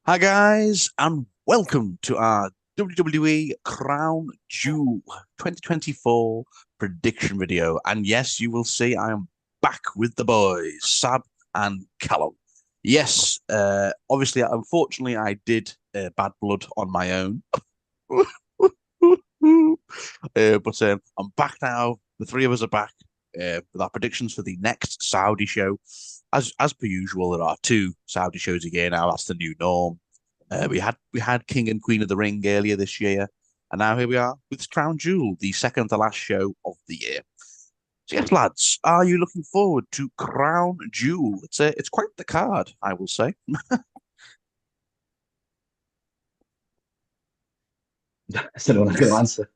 Hi, guys, and welcome to our WWE Crown Jewel 2024 prediction video. And yes, you will see I am back with the boys, Sab and Callum. Yes, obviously, unfortunately, I did Bad Blood on my own. But I'm back now. The three of us are back with our predictions for the next Saudi show. As per usual, there are two Saudi shows a year now. That's the new norm. We had King and Queen of the Ring earlier this year, and now here we are with Crown Jewel, the second to last show of the year. So yes, lads, are you looking forward to Crown Jewel? It's quite the card, I will say. That's anyone I can answer.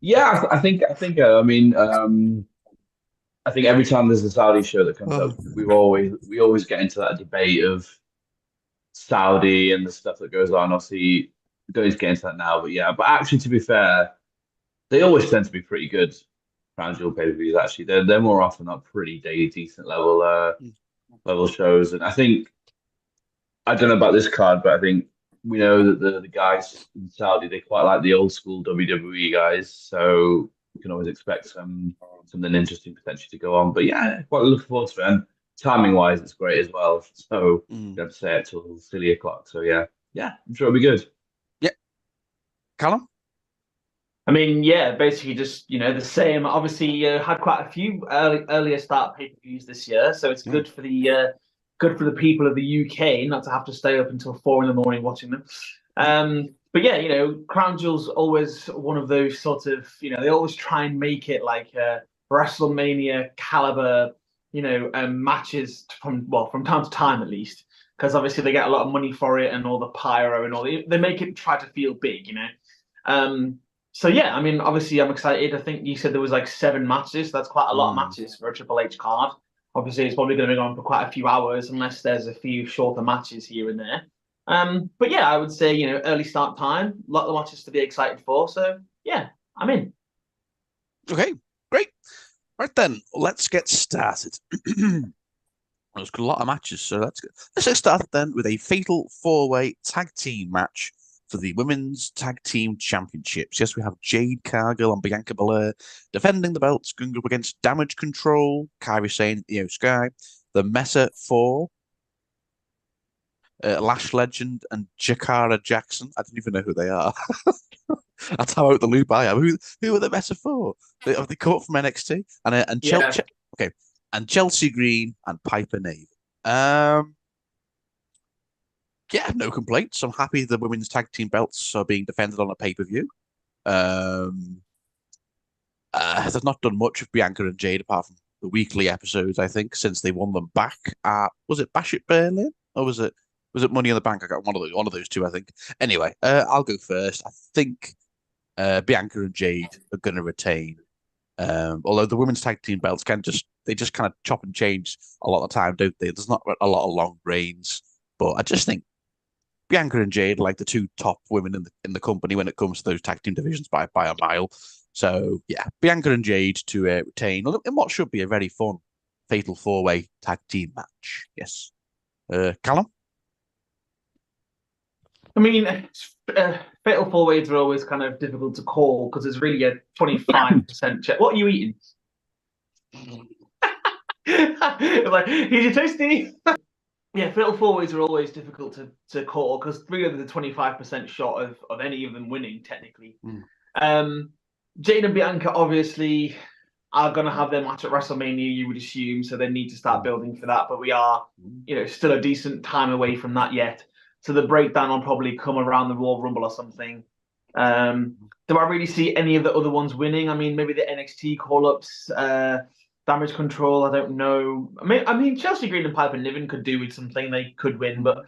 Yeah, I think every time there's a Saudi show that comes Oh. up, we always get into that debate of Saudi and the stuff that goes on. Obviously, we don't need to get into that now, but yeah. But actually, to be fair, they always tend to be pretty good Crown Jewel pay-per-views. Actually, they're more often not pretty decent level shows, and I think I don't know about this card, but I think we know that the guys in Saudi they quite like the old school WWE guys, so we can always expect something interesting potentially to go on. But yeah, quite looking forward to it. And timing wise, it's great as well. So Mm. you have to say it till silly o'clock. So yeah, I'm sure it'll be good. Yeah, Callum? Yeah, basically just the same. Obviously, had quite a few earlier start pay-per-views this year, so it's Mm. good for the people of the UK not to have to stay up until 4 in the morning watching them. But yeah, Crown Jewel's always one of those sort of they always try and make it like WrestleMania caliber matches from time to time at least, because obviously they get a lot of money for it and all the pyro and they make it try to feel big. So yeah, obviously I'm excited. I think you said there was like 7 matches. That's quite a lot of Mm. matches for a Triple H card. Obviously, it's probably going to be on for quite a few hours, unless there's a few shorter matches here and there. But yeah, I would say early start time, a lot of matches to be excited for. So yeah, I'm in. Okay, great. Right then, let's get started. There's a lot of matches, so let's get started then with a fatal four-way tag team match for the Women's Tag Team Championships. Yes, we have Jade Cargill and Bianca Belair defending the belts, going up against Damage Control, Kairi Sane, Io Sky, the Meta Four, Lash Legend, and Jakara Jackson. I don't even know who they are. That's how out the loop I am. Who are the Meta Four? Have they come up from NXT? And Yeah, okay, and Chelsea Green and Piper Niven. Um, yeah, no complaints. I'm happy the women's tag team belts are being defended on a pay-per-view. Um, they've not done much with Bianca and Jade apart from the weekly episodes, I think, since they won them back at was it Bash at Berlin or was it Money in the Bank? I got one of those two, I think. Anyway, I'll go first. I think Bianca and Jade are going to retain. Although the women's tag team belts they just kind of chop and change a lot of the time, don't they? There's not a lot of long reigns, but I just think Bianca and Jade are like the two top women in the company when it comes to those tag team divisions by a mile. So yeah, Bianca and Jade to retain in what should be a very fun fatal four-way tag team match. Yes, Callum. fatal four ways are always kind of difficult to call because there's really a 25% check. What are you eating? Like, here's your toasty. Yeah, fatal four ways are always difficult to call because three of the 25% shot of any of them winning technically. Mm. Jade and Bianca obviously are going to have their match at WrestleMania, you would assume, so they need to start building for that. But we are, still a decent time away from that yet. So the breakdown will probably come around the Royal Rumble or something. Do I really see any of the other ones winning? Maybe the NXT call-ups, Damage Control. I don't know. Chelsea Green and Piper Niven could do with something. They could win, but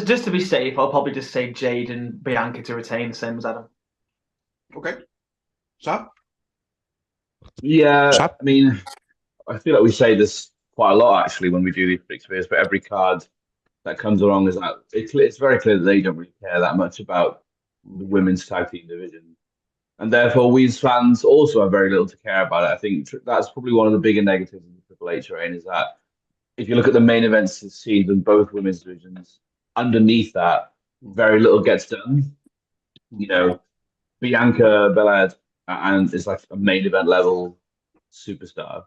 just to be safe, I'll probably just say Jade and Bianca to retain, the same as Adam. Okay, Sab. Yeah, Sab. I feel like we say this quite a lot actually when we do these predictions, but every card that comes along is like it's very clear that they don't really care that much about the women's tag team division, and therefore we as fans also have very little to care about it. I think that's probably one of the bigger negatives of the Triple H reign is that if you look at the main events this season, both women's divisions, underneath that, very little gets done. You know, Bianca Belair and is like a main event level superstar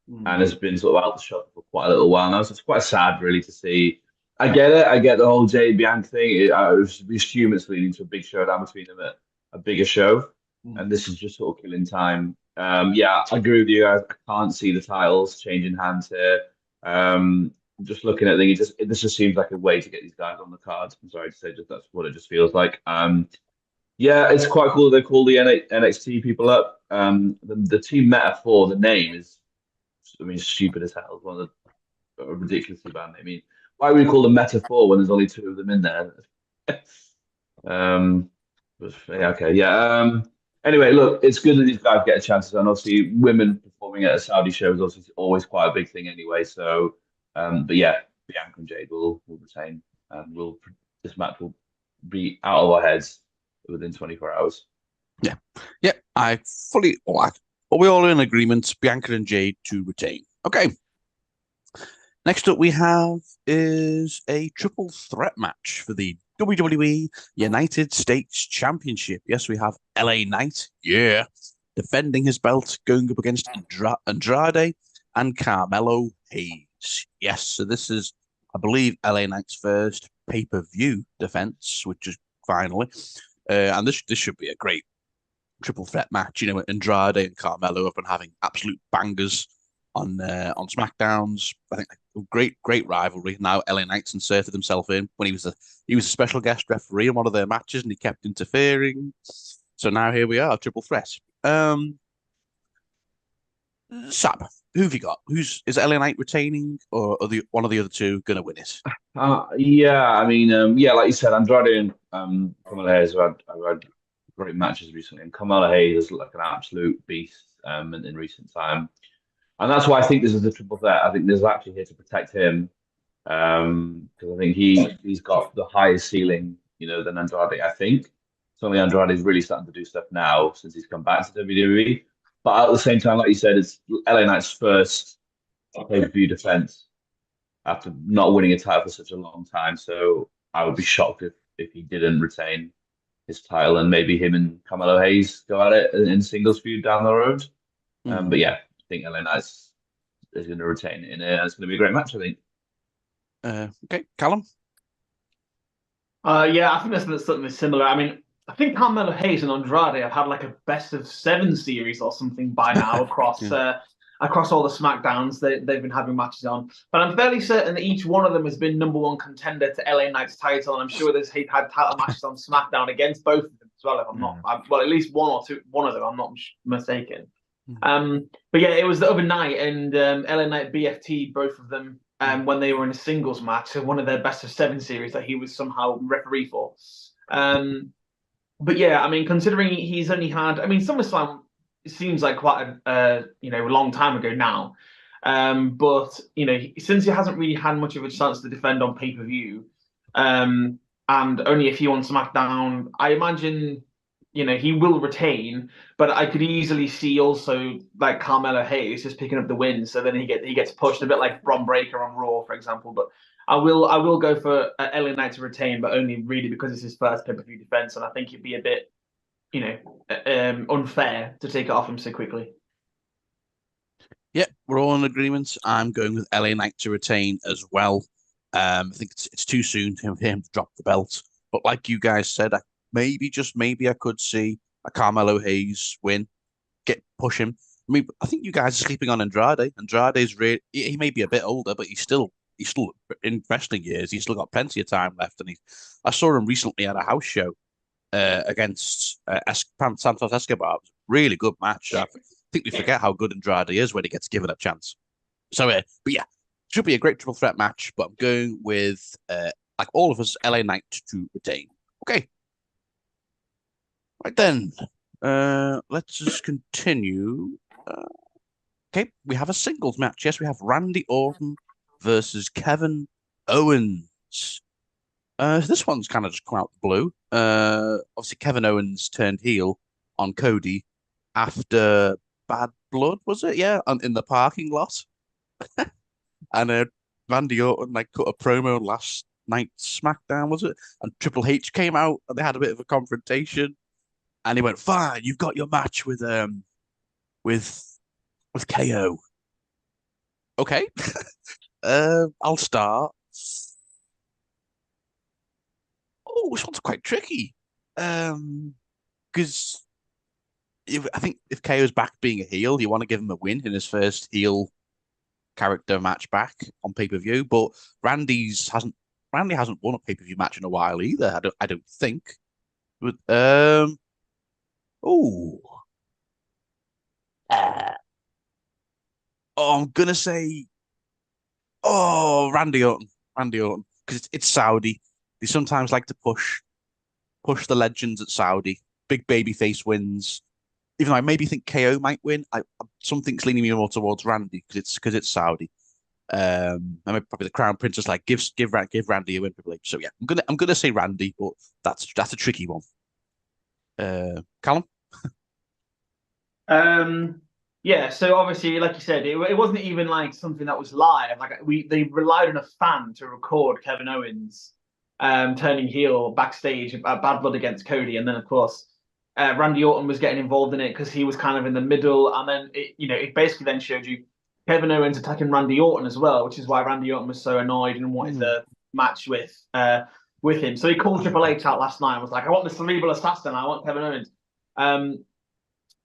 and has been sort of out the shop for quite a little while now. So it's quite sad, really, to see. I get it. I get the whole Jade Bianca thing. We assume it's leading to a big showdown between them at a bigger show, and this is just sort of killing time. Yeah, I agree with you. I can't see the titles changing hands here. Just looking at things, this just seems like a way to get these guys on the cards. I'm sorry to say, just that's what it just feels like. Yeah, it's quite cool that they call the NXT people up. The team metaphor, the name is, I mean, stupid as hell. It's one of the a ridiculously bad name. I mean, why would we call them metaphor when there's only two of them in there? Yeah, okay, yeah. Anyway, look, it's good that these guys get a chance, and obviously, women performing at a Saudi show is also always quite a big thing anyway. So, but yeah, Bianca and Jade will retain, and this match will be out of our heads within 24 hours. Yeah, yeah, I fully. Are we all in agreement? Bianca and Jade to retain. Okay. Next up, we have is a triple threat match for the WWE United States Championship. Yes, we have LA Knight, defending his belt, going up against Andrade and Carmelo Hayes. Yes, so this is, I believe, LA Knight's first pay-per-view defense, which is finally, and this should be a great triple threat match. You know, Andrade and Carmelo have been having absolute bangers on SmackDowns. I think great rivalry. Now LA Knight's inserted himself in when he was a special guest referee in one of their matches, and he kept interfering. So now here we are, triple threat. Sab, who have you got? Is LA Knight retaining, or are one of the other two going to win it? Yeah, I mean, yeah, like you said, Andrade and Carmelo Hayes have had great matches recently, and Carmelo Hayes is like an absolute beast in recent time. And that's why I think this is a triple threat. I think this is actually here to protect him because I think he's got the highest ceiling, than Andrade. I think certainly Andrade is really starting to do stuff now since he's come back to WWE. But at the same time, like you said, it's LA Knight's first pay-per-view defense after not winning a title for such a long time. So I would be shocked if he didn't retain his title, and maybe him and Carmelo Hayes go at it in singles feud down the road. But yeah, I think LA Knight is going to retain it, and it's going to be a great match, I think. Okay, Callum? Yeah, I think there's something similar. I mean, I think Carmelo Hayes and Andrade have had like a best of 7 series or something by now across across all the SmackDowns they've been having matches on. But I'm fairly certain that each one of them has been #1 contender to LA Knight's title, and I'm sure he's had title matches on SmackDown against both of them as well. If I'm not, well, at least one of them, I'm not mistaken. But yeah, it was the other night, and LA Knight BFT both of them when they were in a singles match, so one of their best of 7 series that he was somehow referee for. But yeah, I mean, considering he's only had, I mean, SummerSlam seems like quite a long time ago now, but since he hasn't really had much of a chance to defend on pay-per-view, and only a few on SmackDown, I imagine he will retain, but I could easily see also like Carmelo Hayes just picking up the win, so then he gets pushed a bit like Bron Breakker on Raw, for example. But I will go for LA Knight to retain, but only really because it's his first pay-per-view defense, and I think it'd be a bit unfair to take it off him so quickly. Yeah, we're all in agreement. I'm going with LA Knight to retain as well. I think it's too soon for him to drop the belt, but like you guys said, just maybe I could see a Carmelo Hayes win, push him. I mean, I think you guys are sleeping on Andrade. Andrade's he may be a bit older, but he's still in wrestling years. He's still got plenty of time left, and I saw him recently at a house show against Santos Escobar. Really good match. I think we forget how good Andrade is when he gets given a chance. So, but yeah, should be a great triple threat match. But I'm going with like all of us, LA Knight to retain. Okay. Right then, let's just continue. Okay, we have a singles match. Yes, we have Randy Orton versus Kevin Owens. This one's kind of just come out of the blue. Obviously, Kevin Owens turned heel on Cody after Bad Blood, was it? Yeah, in the parking lot. And Randy Orton like cut a promo last night's SmackDown, was it? And Triple H came out and they had a bit of a confrontation. And he went, "Fine, you've got your match with with KO. Okay, I'll start." Oh, this one's quite tricky. Because I think if KO's back being a heel, you want to give him a win in his first heel character match back on pay-per-view. But Randy hasn't won a pay-per-view match in a while either. I don't think. But oh, uh, I'm gonna say Randy Orton, because it's Saudi. They sometimes like to push the legends at Saudi. Big babyface wins. Even though I maybe think KO might win, something's leaning me more towards Randy because it's Saudi. I mean, probably the Crown Prince is like give Randy a win. Probably. So yeah, I'm gonna say Randy, but that's a tricky one. Callum. Yeah, so obviously, like you said, it wasn't even like something that was live. Like they relied on a fan to record Kevin Owens turning heel backstage at Bad Blood against Cody, and then of course Randy Orton was getting involved in it because he was kind of in the middle, and then it basically then showed you Kevin Owens attacking Randy Orton as well, which is why Randy Orton was so annoyed and wanted the match with him. So he called Triple H out last night and was like, "I want the cerebral assassin. I want Kevin Owens."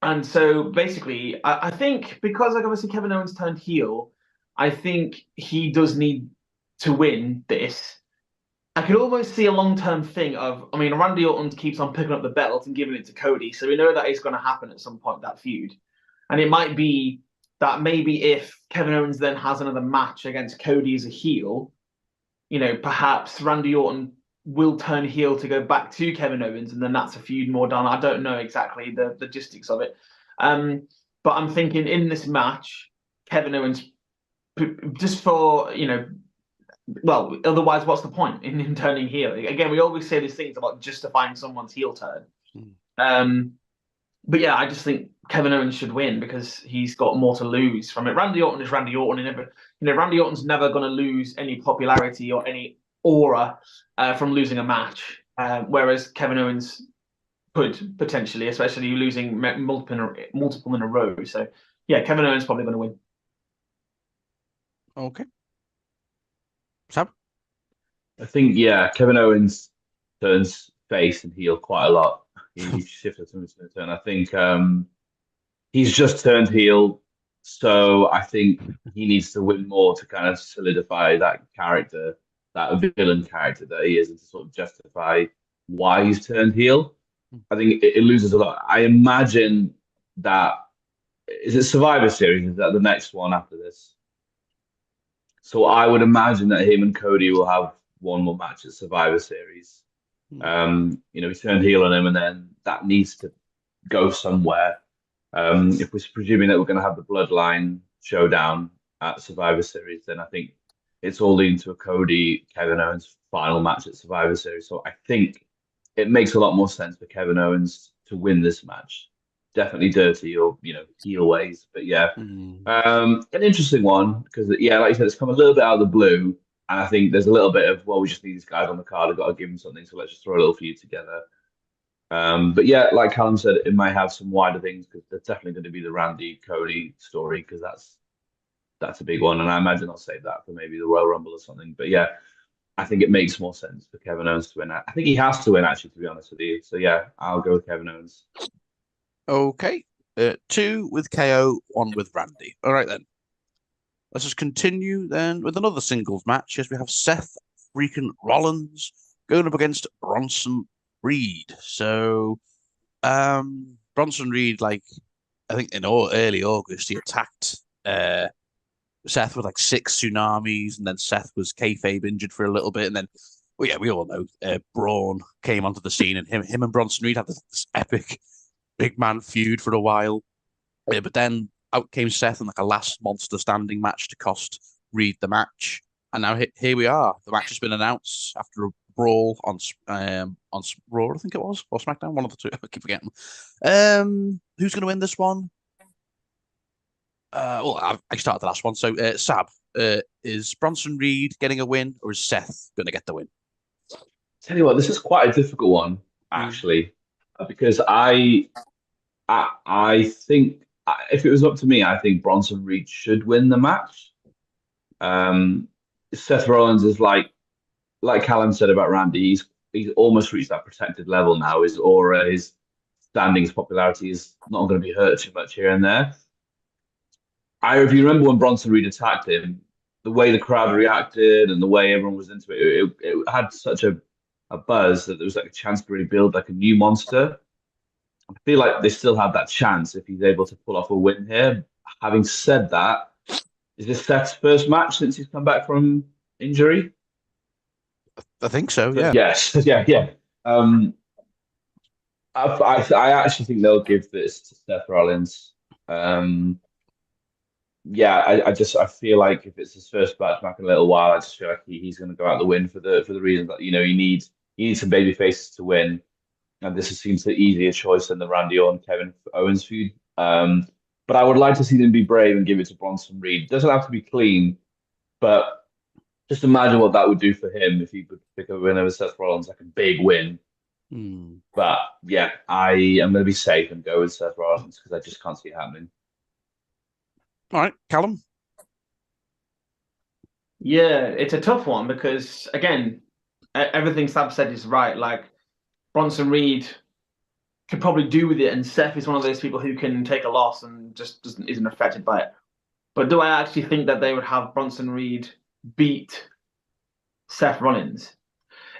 And so basically, I think because like obviously Kevin Owens turned heel, I think he does need to win this. I could almost see a long-term thing of, I mean, Randy Orton keeps on picking up the belt and giving it to Cody, so we know that is going to happen at some point, that feud. And it might be that maybe if Kevin Owens then has another match against Cody as a heel, perhaps Randy Orton will turn heel to go back to Kevin Owens, and then that's a feud more done. I don't know exactly the logistics of it. But I'm thinking in this match, Kevin Owens, just for, well, otherwise, what's the point in him turning heel? Again, we always say these things about justifying someone's heel turn. But yeah, I just think Kevin Owens should win because he's got more to lose from it. Randy Orton is Randy Orton. Randy Orton's never going to lose any popularity or any aura from losing a match, whereas Kevin Owens could potentially, especially losing multiple in a row. So yeah, Kevin Owens probably going to win. Okay. Sam? I think, yeah, Kevin Owens turns face and heel quite a lot. He shifted to his turn. I think he's just turned heel, so I think he needs to win more to kind of solidify that character, that villain character that he is, and to sort of justify why he's turned heel. I think it loses a lot. I imagine that, is it Survivor Series? Is that the next one after this? So I would imagine that him and Cody will have one more match at Survivor Series. He turned heel on him, and then that needs to go somewhere. If we're presuming that we're going to have the Bloodline showdown at Survivor Series, then I think it's all leading to a Cody Kevin Owens final match at Survivor Series. So I think it makes a lot more sense for Kevin Owens to win this match. Definitely dirty or heel ways, but yeah, an interesting one because like you said, it's come a little bit out of the blue, and I think there's a little bit of well, we just need these guys on the card. I've got to give them something, so let's just throw a little feud together. But yeah, like Callum said, it might have some wider things because there's definitely going to be the Randy Cody story because that's a big one, and I imagine I'll save that for maybe the Royal Rumble or something. But yeah, I think it makes more sense for Kevin Owens to win. I think he has to win, actually, to be honest with you. So yeah, I'll go with Kevin Owens. Okay. 2 with KO, 1 with Randy. All right, then. Let's just continue then with another singles match as we have Seth freaking Rollins going up against Bronson Reed. So, Bronson Reed, like, I think in early August, he attacked Seth with like 6 tsunamis, and then Seth was kayfabe injured for a little bit, and then, well, yeah, we all know Braun came onto the scene, and him and Bronson Reed had this epic big man feud for a while. But then out came Seth in like a last monster standing match to cost Reed the match. And now here we are. The match has been announced after a brawl on Raw, I think it was, or SmackDown, one of the two. I keep forgetting. Who's going to win this one? Well, I started the last one. So, Sab, Is Bronson Reed getting a win, or is Seth going to get the win? Tell you what, this is quite a difficult one, actually, because I think if it was up to me, I think Bronson Reed should win the match. Um, Seth Rollins is like Callum said about Randy. He's almost reached that protected level now. His aura, his standing, his popularity is not going to be hurt too much here and there. If you remember when Bronson Reed attacked him, the way the crowd reacted and the way everyone was into it had such a buzz that there was like a chance to really build like a new monster. I feel like they still have that chance if he's able to pull off a win here. Having said that, is this Seth's first match since he's come back from injury? I think so, yeah. Yes, yeah. I actually think they'll give this to Seth Rollins. I feel like if it's his first match back in a little while, I just feel like he's going to go out the win for the reason that he needs some baby faces to win, and this seems the easier choice than the Randy Orton Kevin Owens feud. But I would like to see them be brave and give it to Bronson Reed. It doesn't have to be clean, but just imagine what that would do for him if he could pick a win over Seth Rollins, like a big win. But yeah, I am going to be safe and go with Seth Rollins because I just can't see it happening. All right, Callum. Yeah, it's a tough one because again, everything Sab said is right. Like Bronson Reed could probably do with it, and Seth is one of those people who can take a loss and just isn't affected by it. But do I actually think that they would have Bronson Reed beat Seth Rollins?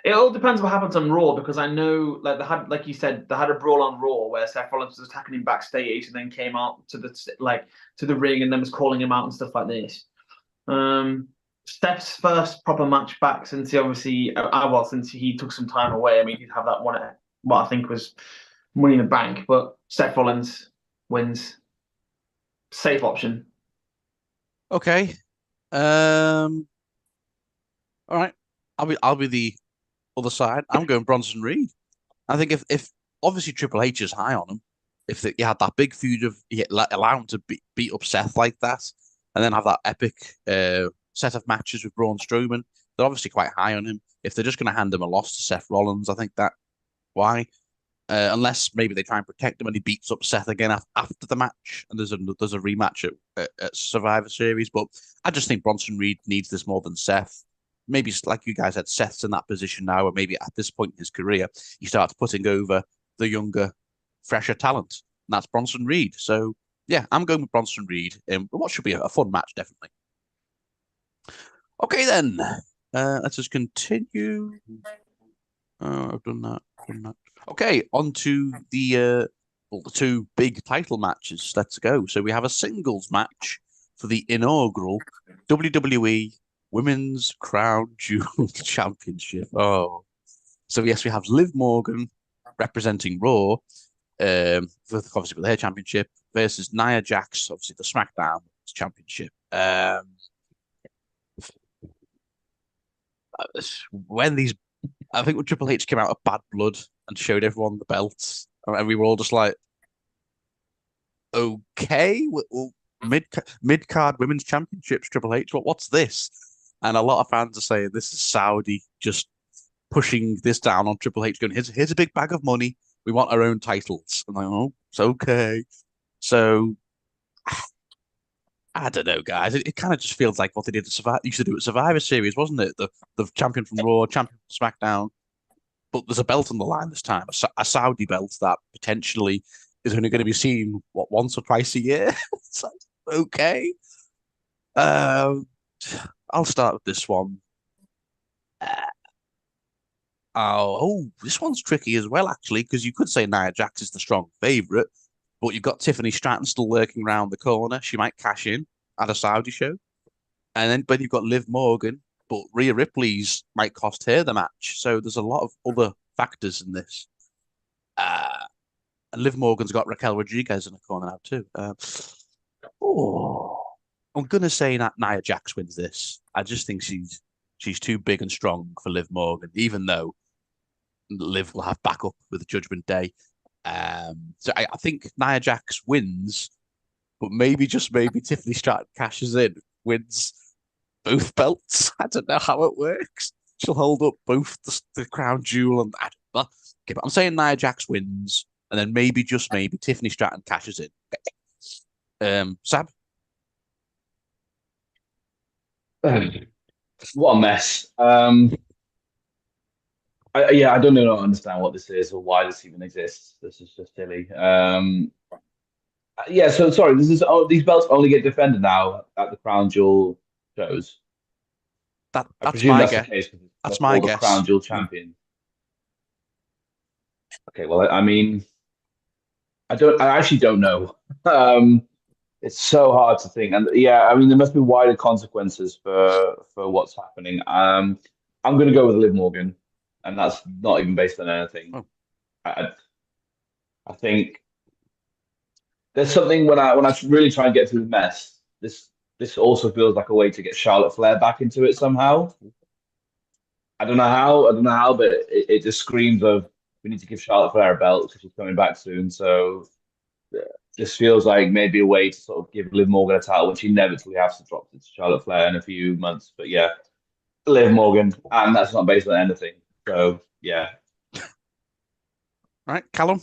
It all depends what happens on Raw because I know, like you said, they had a brawl on Raw where Seth Rollins was attacking him backstage and then came out to the ring and then was calling him out and stuff like this. Steph's first proper match back since since he took some time away. I mean, he'd have that one at what I think was Money in the Bank, but Seth Rollins wins. Safe option. Okay. All right. I'll be the other side. I'm going Bronson Reed. I think if obviously Triple H is high on him, if you had that big feud of allow him to beat up Seth like that, and then have that epic set of matches with Braun Strowman, they're obviously quite high on him. If they're just going to hand him a loss to Seth Rollins, I think that why, unless maybe they try and protect him and he beats up Seth again after the match, and there's a rematch at Survivor Series. But I just think Bronson Reed needs this more than Seth. Maybe like you guys said, Seth's in that position now, or maybe at this point in his career, he starts putting over the younger, fresher talent, and that's Bronson Reed. So yeah, I'm going with Bronson Reed in what should be a fun match, definitely. Okay then, let's just continue. I've done that. Okay, on to the two big title matches. Let's go. So we have a singles match for the inaugural WWE Women's Crown Jewel Championship. Oh, so yes, we have Liv Morgan representing Raw, obviously with her championship, versus Nia Jax, obviously the SmackDown Championship. I think when Triple H came out of Bad Blood and showed everyone the belts, and we were all just like, okay, mid card women's championships, Triple H, what's this? And a lot of fans are saying this is Saudi just pushing this down on Triple H, going, here's a big bag of money. We want our own titles. I'm like, oh, it's okay. So I don't know, guys. It kind of just feels like what they did at used to do at Survivor Series, wasn't it? The champion from Raw, champion from SmackDown. But there's a belt on the line this time, a Saudi belt that potentially is only going to be seen once or twice a year. So, okay. I'll start with this one. This one's tricky as well, actually, because you could say Nia Jax is the strong favourite, but you've got Tiffany Stratton still lurking around the corner. She might cash in at a Saudi show. But you've got Liv Morgan, but Rhea Ripley's might cost her the match. So there's a lot of other factors in this. And Liv Morgan's got Raquel Rodriguez in the corner now too. I'm gonna say that Nia Jax wins this. I just think she's too big and strong for Liv Morgan, even though Liv will have backup with Judgment Day. So I think Nia Jax wins, but maybe just maybe Tiffany Stratton cashes in, wins both belts. I don't know how it works. She'll hold up both the crown jewel and okay, but I'm saying Nia Jax wins, and then maybe just maybe Tiffany Stratton cashes in. Sab, What a mess. I don't know, understand what this is or why this even exists. This is just silly. Yeah, so sorry, these belts only get defended now at the Crown Jewel shows. I that's presume my that's the guess. case because That's that's my all the guess. Crown Jewel champion. Okay, well, I mean, I actually don't know. It's so hard to think, and yeah, I mean, there must be wider consequences for what's happening. I'm going to go with Liv Morgan, and that's not even based on anything. Oh. I think there's something when I really try and get through the mess. This also feels like a way to get Charlotte Flair back into it somehow. I don't know how, but it just screams of we need to give Charlotte Flair a belt because she's coming back soon. So this feels like maybe a way to sort of give Liv Morgan a title when she inevitably has to drop it to Charlotte Flair in a few months. But yeah, Liv Morgan, and that's not based on anything. So yeah. Right, Callum.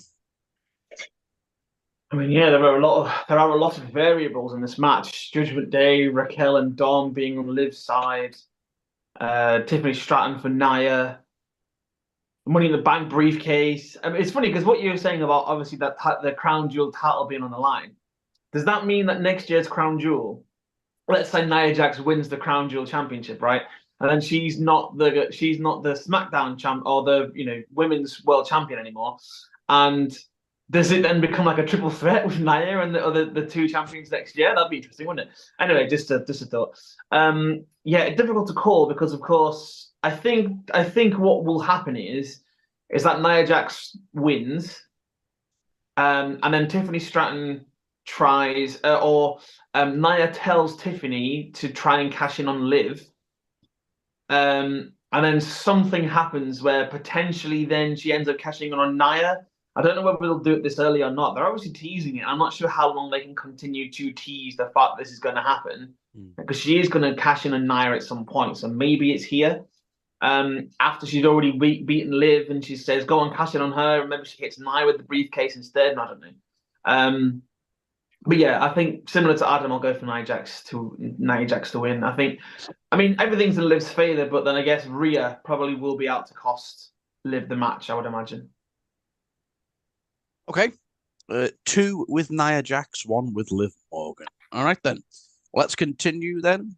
I mean, yeah, there are a lot of variables in this match. Judgment Day, Raquel and Dom being on Liv's side, Tiffany Stratton for Nia, Money in the Bank briefcase. I mean, it's funny because what you were saying about obviously that the Crown Jewel title being on the line. Does that mean that next year's Crown Jewel, let's say Nia Jax wins the Crown Jewel Championship, right? And then she's not the SmackDown champ or the women's world champion anymore. And does it then become like a triple threat with Nia and the two champions next year? That'd be interesting, wouldn't it? Anyway, just a thought. Yeah, difficult to call because of course I think what will happen is that Nia Jax wins, and then Tiffany Stratton tries or Nia tells Tiffany to try and cash in on Liv. And then something happens where potentially then she ends up cashing in on Nia. I don't know whether they'll do it this early or not. They're obviously teasing it. I'm not sure how long they can continue to tease the fact this is going to happen because she is going to cash in on Nia at some point. So maybe it's here. After she's already beaten Liv and she says, go on, cash in on her. Remember, she hits Nia with the briefcase instead. I don't know. But yeah, I think similar to Adam, I'll go for Nia Jax to win. I mean, everything's in Liv's favor, but then I guess Rhea probably will be out to cost Liv the match, I would imagine. Okay. 2 with Nia Jax, 1 with Liv Morgan. All right, then. Let's continue then.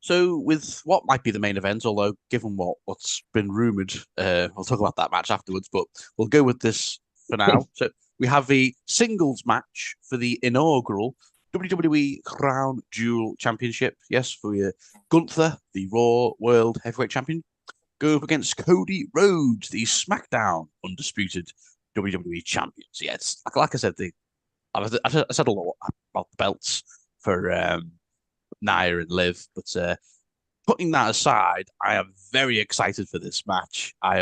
So with what might be the main event, although given what's been rumoured, we'll talk about that match afterwards, but we'll go with this for now. So we have a singles match for the inaugural WWE Crown Jewel Championship. Yes, for Gunther, the Raw World Heavyweight Champion, go up against Cody Rhodes, the SmackDown Undisputed WWE Champion. So yeah, it's like I said, I said a lot about the belts for Nia and Liv, but putting that aside, I am very excited for this match. I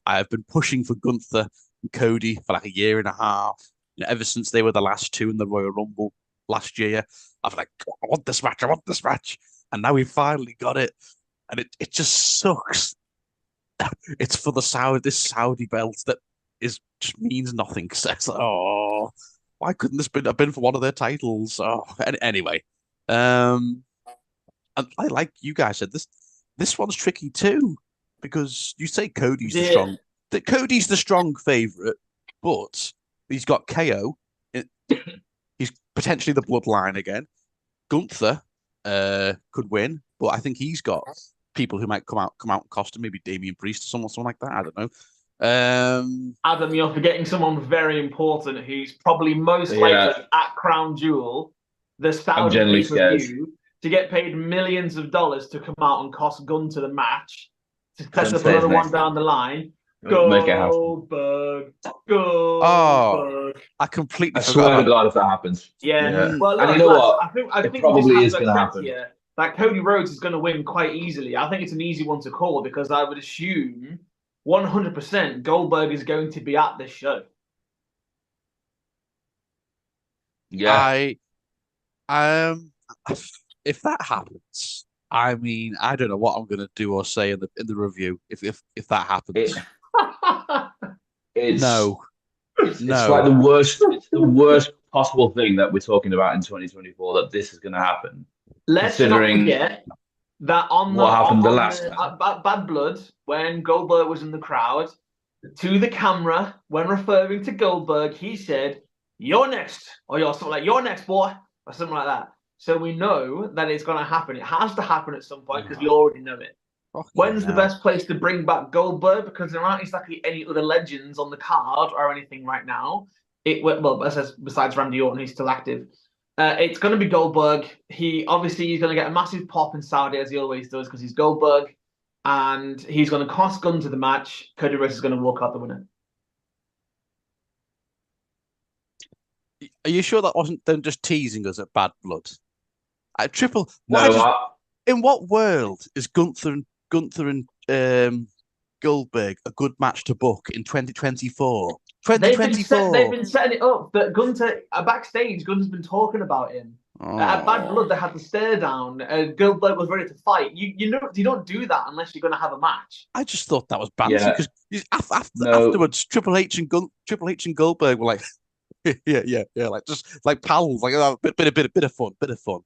have been pushing for Gunther and Cody for like a year and a half. Ever since they were the last two in the Royal Rumble last year, I've like, I want this match, and now we finally got it, and it just sucks. It's for this Saudi belt that just means nothing. So it's like, oh, why couldn't this have been for one of their titles? Oh, anyway, and I like you guys said this one's tricky too because you say Cody's the strong favorite, but he's got KO. He's potentially the bloodline again. Gunther could win, but I think he's got people who might come out and cost him, maybe Damian Priest or someone like that. I don't know. Adam, you're forgetting someone very important who's probably most likely at Crown Jewel, the Saudi pay-per-view, to get paid millions of dollars to come out and cost Gunther the match, to set up another one down the line. Goldberg. Oh, I completely forgot. I swear to God if that happens. Yeah. Well, look, and you know what? I think it probably is going to happen. Here that Cody Rhodes is going to win quite easily. I think it's an easy one to call because I would assume 100% Goldberg is going to be at this show. Yeah. If if that happens, I mean, I don't know what I'm going to do or say in the review if that happens. It's No, it's like the worst. It's the worst possible thing that we're talking about in 2024 that this is going to happen. Let's not Considering forget that on what happened the last time. at Bad Blood, when Goldberg was in the crowd, to the camera, when referring to Goldberg, he said, "You're next," or "You're something like you're next, boy," or something like that. So we know that it's going to happen. It has to happen at some point because we already know it. When's the best place to bring back Goldberg? Because there aren't exactly any other legends on the card or anything right now. Besides Randy Orton, who's still active. It's going to be Goldberg. He's going to get a massive pop in Saudi, as he always does, because he's Goldberg. And he's going to cost Gunn to the match. Cody Rhodes is going to walk out the winner. Are you sure that wasn't them just teasing us at Bad Blood? No, in what world is Gunther and Goldberg a good match to book in 2024? 2024. They've been setting it up that Gunther backstage. Gunther's been talking about him. At Bad Blood, they had the stare down. Goldberg was ready to fight. You don't do that unless you're going to have a match. I just thought that was banter because afterwards, Triple H and Goldberg were like, yeah, like just like pals, like a bit of fun.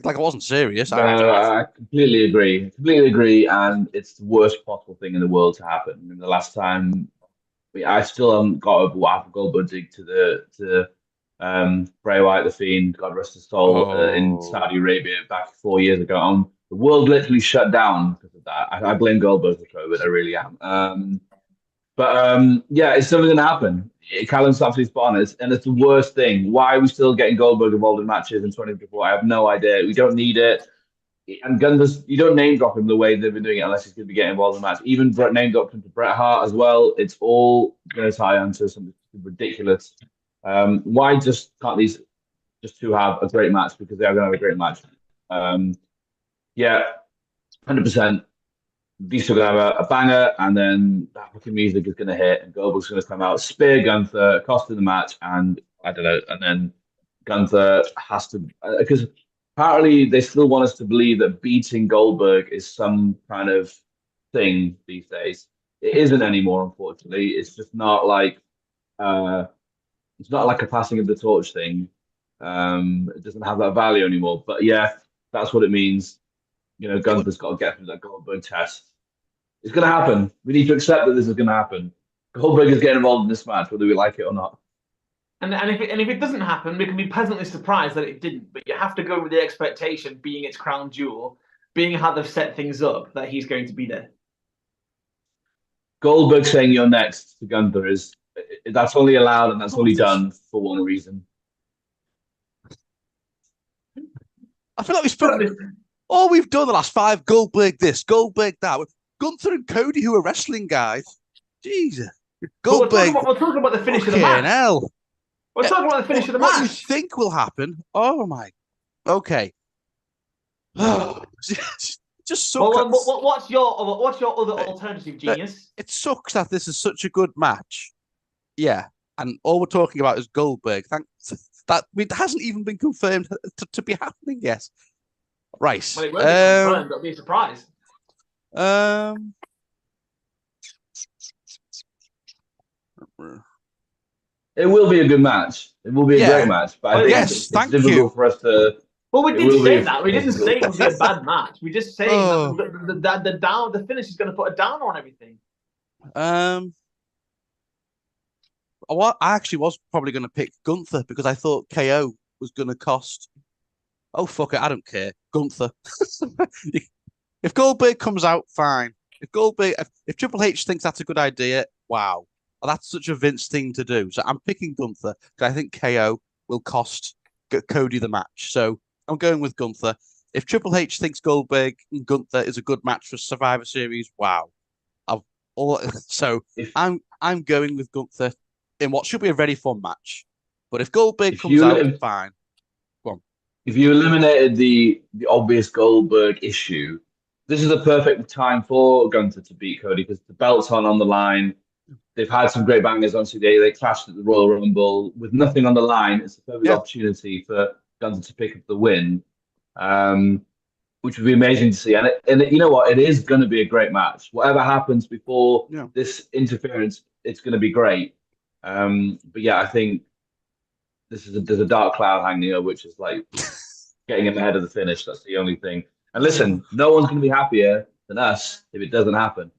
Like I wasn't serious. No, I completely agree, and it's the worst possible thing in the world to happen. I mean, the last time, I still haven't got over what happened Goldberg did to Bray Wyatt, the Fiend, God rest his soul, in Saudi Arabia back 4 years ago. The world literally shut down because of that. I blame Goldberg for COVID, I really am. Yeah, it's never going to happen. Callum's absolutely spot on, and it's the worst thing. Why are we still getting Goldberg involved in matches in 2024? I have no idea. We don't need it. And Gunther's, you don't name drop him the way they've been doing it unless he's going to be getting involved in the match. Even name dropped him to Bret Hart as well. It's all going to tie onto something ridiculous. Why can't these just two have a great match? Because they are going to have a great match. Yeah, 100%. These two are going to have a banger, and then that fucking music is going to hit, and Goldberg's going to come out, spear Gunther, cost him the match, and I don't know. And then Gunther has to, because apparently they still want us to believe that beating Goldberg is some kind of thing these days. It isn't anymore, unfortunately. It's just not like it's not like a passing of the torch thing. It doesn't have that value anymore. But yeah, that's what it means. Gunther's got to get through that Goldberg test. It's going to happen. We need to accept that this is going to happen. Goldberg is getting involved in this match, whether we like it or not. And if it doesn't happen, we can be pleasantly surprised that it didn't. But you have to go with the expectation, being its crown jewel, being how they've set things up, that he's going to be there. Goldberg saying you're next to Gunther that's only allowed and that's only done for one reason. I feel like all we've done the last 5, Goldberg this, Goldberg that. Gunther and Cody, who are wrestling guys. Jesus. Goldberg. We're talking about the finish of the match. Hell. We're talking about the finish of the match. What do you think will happen? Oh my. Okay. Just sucks. Well, what's your other alternative, genius? It sucks that this is such a good match. Yeah. And all we're talking about is Goldberg. It hasn't even been confirmed to be happening yet. Right. Well, it will be confirmed. It'll be a surprise. It will be a good match. It will be a great match. But I think it's difficult for us to. Well, we didn't say that. We didn't say it would be a bad match. We just saying that the finish is going to put a downer on everything. I actually was probably going to pick Gunther because I thought KO was going to cost. Oh fuck it, I don't care. Gunther. If Goldberg comes out, fine. If Triple H thinks that's a good idea, wow, that's such a Vince thing to do. So I'm picking Gunther because I think KO will cost Cody the match. So I'm going with Gunther. If Triple H thinks Goldberg and Gunther is a good match for Survivor Series, wow. I'm going with Gunther in what should be a very fun match. But if Goldberg comes out, fine. Go on. If you eliminated the obvious Goldberg issue, this is a perfect time for Gunther to beat Cody because the belt's on the line. They've had some great bangers. Obviously, they clashed at the Royal Rumble with nothing on the line. It's a perfect opportunity for Gunther to pick up the win. which would be amazing to see. And you know what? It is going to be a great match. Whatever happens before this interference, it's going to be great. But yeah, I think there's a dark cloud hanging over, which is like getting him ahead of the finish. That's the only thing. And listen, no one's going to be happier than us if it doesn't happen.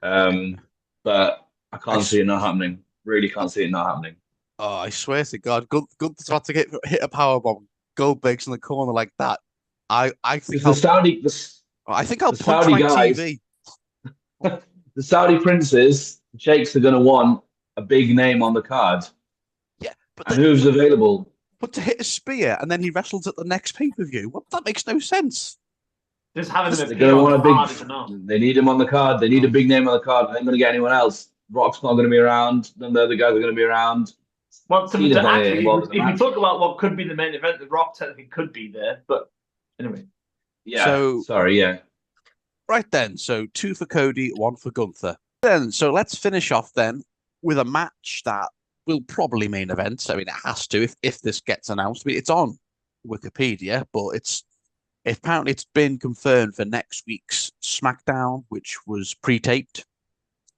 But I can't see it not happening. Really can't see it not happening. Oh, I swear to God, Gunther's about to hit a powerbomb. Goldberg's in the corner like that. I think the Saudi, I think I'll the punch Saudi my guys, TV. The Saudi princes, the sheikhs are going to want a big name on the card. Yeah, but and who's available? But to hit a spear and then he wrestles at the next pay-per-view, what? That makes no sense. Just having him appear on the card is enough. They need him on the card. They need a big name on the card. They ain't going to get anyone else. Rock's not going to be around. None of the other guys are going to be around. Well, actually, if we talk about what could be the main event, the Rock technically could be there. But anyway. Yeah. So, sorry, yeah. Right then. So 2 for Cody, 1 for Gunther. Then, so let's finish off then with a match that will probably main event. I mean, it has to if this gets announced. I mean, it's on Wikipedia, but apparently it's been confirmed for next week's SmackDown, which was pre-taped.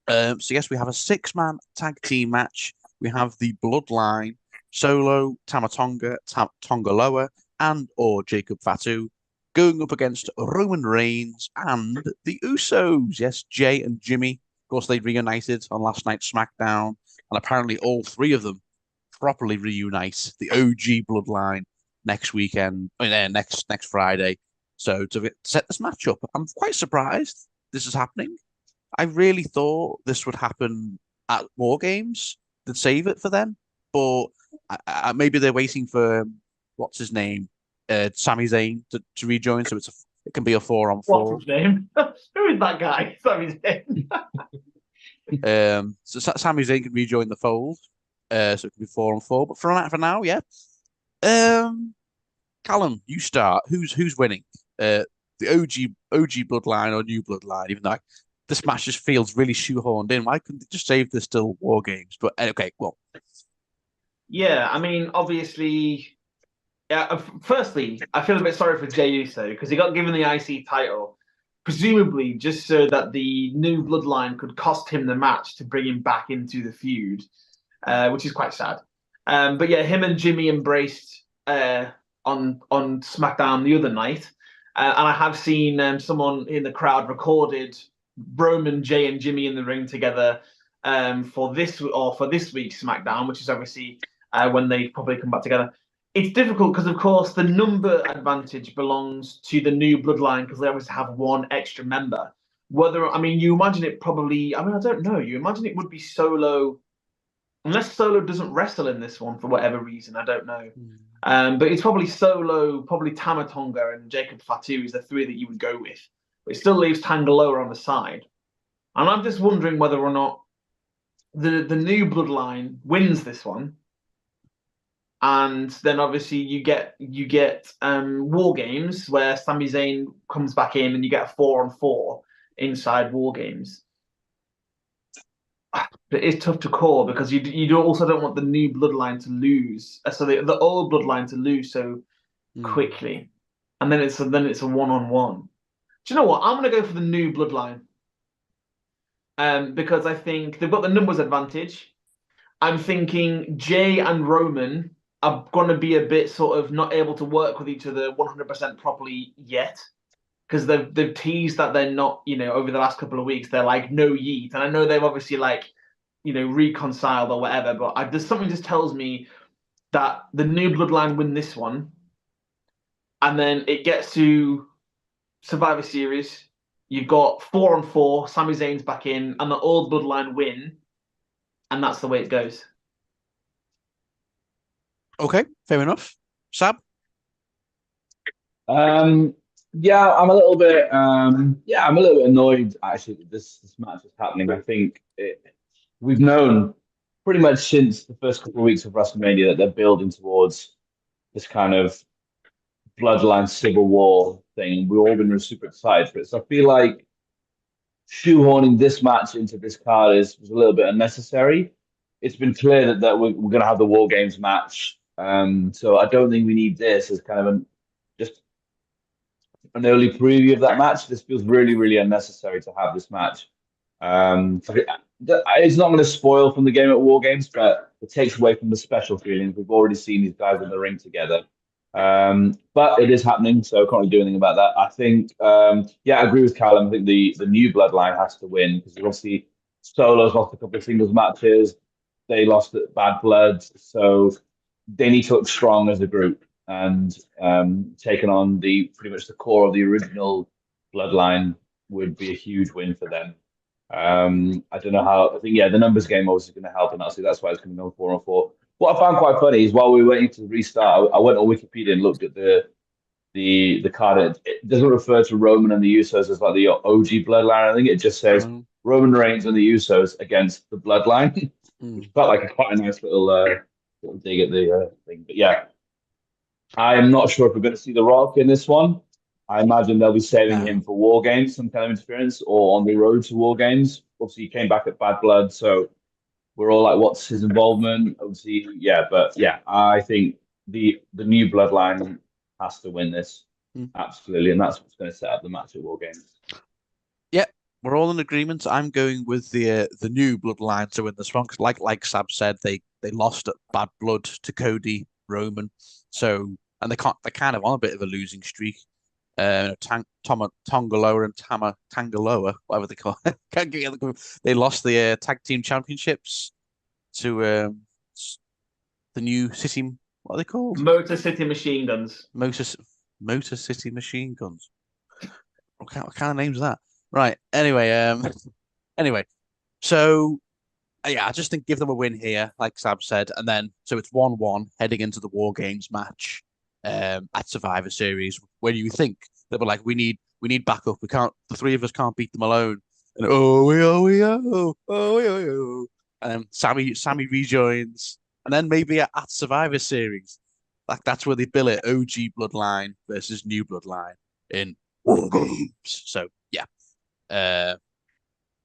So yes, we have a 6-man tag team match. We have the Bloodline, Solo, Tama Tonga, Tonga Loa, and or Jacob Fatu going up against Roman Reigns and the Usos. Yes, Jay and Jimmy. Of course, they reunited on last night's SmackDown, and apparently all 3 of them properly reunite the OG Bloodline next weekend. Next Friday. So to set this match up, I'm quite surprised this is happening. I really thought this would happen at War Games. They'd save it for them, but maybe they're waiting for what's his name, Sami Zayn to rejoin. So it can be a 4-on-4. What's his name? Who is that guy? Sami Zayn. So Sami Zayn can rejoin the fold. So it can be 4-on-4. But for now, yeah. Callum, you start. Who's winning? The OG Bloodline or New Bloodline? Even though this match just feels really shoehorned in. Why couldn't they just save this till War Games? But okay, well. Yeah, I mean, obviously, firstly, I feel a bit sorry for Jey Uso because he got given the IC title, presumably just so that the New Bloodline could cost him the match to bring him back into the feud, which is quite sad. But yeah, him and Jimmy embraced on SmackDown the other night, and I have seen someone in the crowd recorded Roman, Jay, and Jimmy in the ring together for this week's SmackDown, which is obviously when they probably come back together. It's difficult because, of course, the number advantage belongs to the New Bloodline because they obviously have 1 extra member. You imagine it probably. I don't know. You imagine it would be Solo, unless Solo doesn't wrestle in this one for whatever reason. I don't know. But it's probably Solo, probably Tama Tonga, and Jacob Fatu is the 3 that you would go with. But it still leaves Tangaloa on the side. And I'm just wondering whether or not the New Bloodline wins this one. And then obviously you get War Games where Sami Zayn comes back in and you get a 4-on-4 inside War Games. But it's tough to call because you also don't want the New Bloodline to lose. So the old Bloodline to lose so quickly. And then it's a 1-on-1. Do you know what? I'm going to go for the New Bloodline. Because I think they've got the numbers advantage. I'm thinking Jay and Roman are going to be a bit sort of not able to work with each other 100% properly yet. Because they've teased that they're not, over the last couple of weeks, they're like, no yeet. And I know they've obviously reconciled or whatever, but there's something just tells me that the New Bloodline win this one. And then it gets to Survivor Series, you've got 4-on-4, Sami Zayn's back in, and the old Bloodline win, and that's the way it goes. Okay, fair enough. Sab? Yeah, I'm a little bit annoyed actually that this match is happening. I think we've known pretty much since the first couple of weeks of WrestleMania that they're building towards this kind of bloodline civil war thing. We've all been super excited for it. So I feel like shoehorning this match into this card was a little bit unnecessary. It's been clear that we're going to have the War Games match. So I don't think we need this as kind of just an early preview of that match. This feels really, really unnecessary to have this match. It's not going to spoil from the game at War Games, but it takes away from the special feelings. We've already seen these guys in the ring together. But it is happening, so I can't really do anything about that. I think, I agree with Callum. I think the new bloodline has to win because obviously Solo's lost a couple of singles matches. They lost at Bad Blood, so they need to look strong as a group and taking on pretty much the core of the original bloodline would be a huge win for them. I don't know how. I think the numbers game obviously going to help, and that's why it's going to go 4-on-4. What I found quite funny is while we were waiting to restart, I went on Wikipedia and looked at the card. It doesn't refer to Roman and the Usos as like the OG bloodline. I think it just says Roman Reigns and the Usos against the bloodline. Which felt like quite a nice little dig at the thing. But yeah, I'm not sure if we're going to see The Rock in this one. I imagine they'll be saving him for War Games, some kind of interference, or on the road to War Games. Obviously, he came back at Bad Blood, so we're all like, what's his involvement? Obviously, I think the new bloodline has to win this. Absolutely, and that's what's going to set up the match at War Games. Yeah, we're all in agreement. I'm going with the new bloodline to win this one because, like Sab said, they lost at Bad Blood to Cody, Roman, and they kind of on a bit of a losing streak. Tongaloa and Tangaloa, whatever they call it. Can't get they lost the tag team championships to the new city. What are they called? Motor City Machine Guns. Motor City Machine Guns. What kind of name's that? Right. Anyway. So I just think give them a win here, like Sab said, and then so it's 1-1 heading into the War Games match. At Survivor Series, where you think they were like, we need backup. The three of us can't beat them alone. And and then Sammy rejoins, and then maybe at Survivor Series, like that's where they bill it: OG Bloodline versus New Bloodline in War Games. So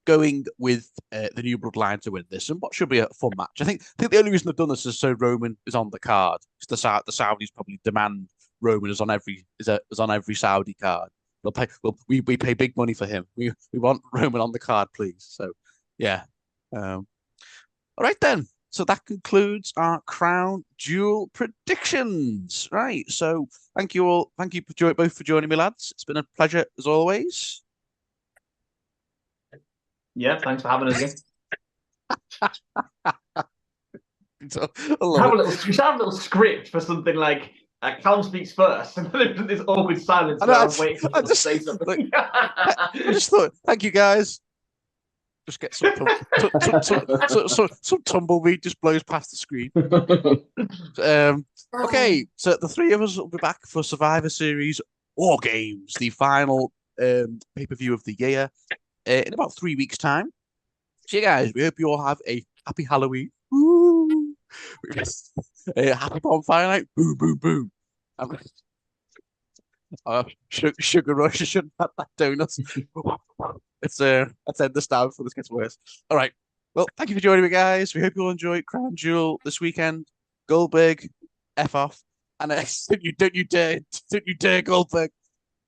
going with the New Bloodline to win this, and what should be a fun match. I think the only reason they've done this is so Roman is on the card. Because the Saudis probably demand Roman is on every Saudi card. We pay big money for him. We want Roman on the card, please. So yeah. All right then. So that concludes our Crown Jewel predictions. Right. So thank you all. Thank you both for joining me, lads. It's been a pleasure as always. Yeah, thanks for having us again. We should have a little script for something like Callum speaks first, and then this awkward silence. I just say something. I just thought, thank you guys. Just get some tumbleweed just blows past the screen. Okay, so the three of us will be back for Survivor Series War Games, the final pay-per-view of the year. In about 3 weeks' time. So, you guys, we hope you all have a happy Halloween. Woo! Happy bonfire night. Boom, boom, boom. Sugar rush. I shouldn't have that donuts. Let's end this now before this gets worse. All right. Well, thank you for joining me, guys. We hope you all enjoy Crown Jewel this weekend. Goldberg, F off. And don't you dare, Goldberg.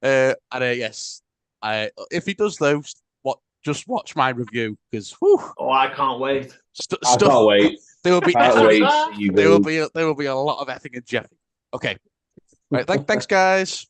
Yes. If he does though, just watch my review because I can't wait. I can't wait. There will be there will be a lot of effing and jeffing. Okay, right. Thanks, guys.